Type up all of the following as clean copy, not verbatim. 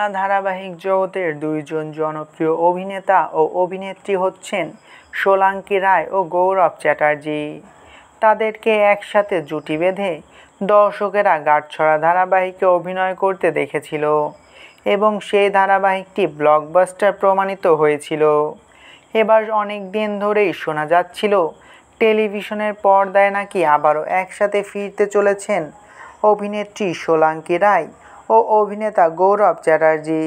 বাংলা ধারাবাহিক জগতের দুইজন জনপ্রিয় অভিনেতা ও অভিনেত্রী হচ্ছেন সোলাঙ্কি রায় ও গৌরব চ্যাটার্জি। তাদেরকে একসাথে জুটি বেঁধে দর্শকেরা গাঁটছড়া ধারাবাহিকে অভিনয় করতে দেখেছিল এবং সেই ধারাবাহিকটি ব্লকবাস্টার প্রমাণিত হয়েছিল। এবার অনেক দিন ধরেই শোনা যাচ্ছিল টেলিভিশনের পর্দায় নাকি আবারও একসাথে ফিরতে চলেছেন অভিনেত্রী সোলাঙ্কি রায় ও অভিনেতা গৌরব চ্যাটার্জি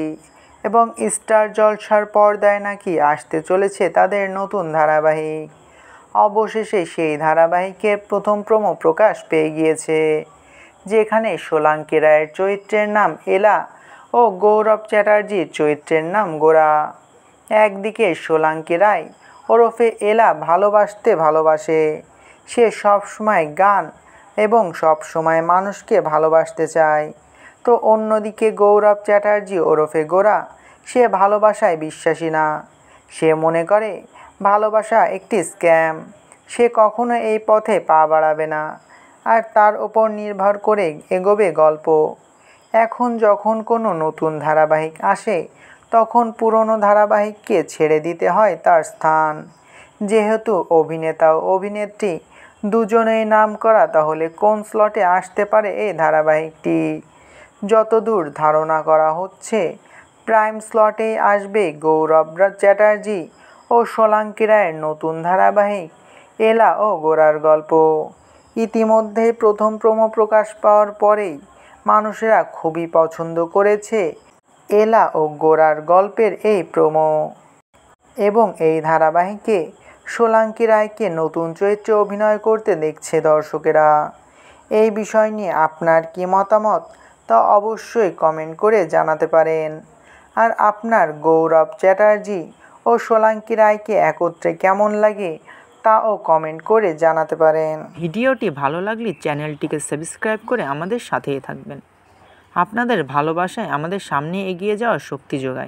এবং স্টার জলসার পর্দায় নাকি আসতে চলেছে তাদের নতুন ধারাবাহিক। অবশেষে সেই ধারাবাহিকের প্রথম প্রোমো প্রকাশ পেয়ে গিয়েছে, যেখানে সোলাঙ্কি রায়ের চরিত্রের নাম এলা ও গৌরব চ্যাটার্জির চরিত্রের নাম গোরা। একদিকে সোলাঙ্কি রায় ওরফে এলা ভালোবাসে, সে সবসময় গান এবং সবসময় মানুষকে ভালোবাসতে চায়। তো অন্যদিকে গৌরব চ্যাটার্জি ওরফে গোরা, সে ভালোবাসায় বিশ্বাসী না। সে মনে করে ভালোবাসা একটি স্ক্যাম, সে কখনো এই পথে পা বাড়াবে না, আর তার ওপর নির্ভর করে এগোবে গল্প। এখন যখন কোনো নতুন ধারাবাহিক আসে তখন পুরনো ধারাবাহিককে ছেড়ে দিতে হয় তার স্থান। যেহেতু অভিনেতা ও অভিনেত্রী দুজনেই নামকরা, তাহলে কোন স্লটে আসতে পারে এই ধারাবাহিকটি? যতদূর ধারণা করা হচ্ছে, প্রাইম স্লটেই আসবে গৌরব চ্যাটার্জি ও সোলাঙ্কি রায়ের নতুন ধারাবাহিক এলা ও গোরার গল্প। ইতিমধ্যেই প্রথম প্রোমো প্রকাশ পাওয়ার পরেই মানুষেরা খুবই পছন্দ করেছে এলা ও গোরার গল্পের এই প্রোমো এবং এই ধারাবাহিকে সোলাঙ্কি রায়কে নতুন চরিত্রে অভিনয় করতে দেখছে দর্শকেরা। এই বিষয় নিয়ে আপনার কী মতামত তা অবশ্যই কমেন্ট করে জানাতে পারেন। আর আপনার গৌরব চ্যাটার্জি ও সোলাঙ্কি রায়কে একত্রে কেমন লাগে তাও কমেন্ট করে জানাতে পারেন। ভিডিওটি ভালো লাগলে চ্যানেলটিকে সাবস্ক্রাইব করে আমাদের সাথেই থাকবেন। আপনাদের ভালোবাসায় আমাদের সামনে এগিয়ে যাওয়ার শক্তি যোগায়।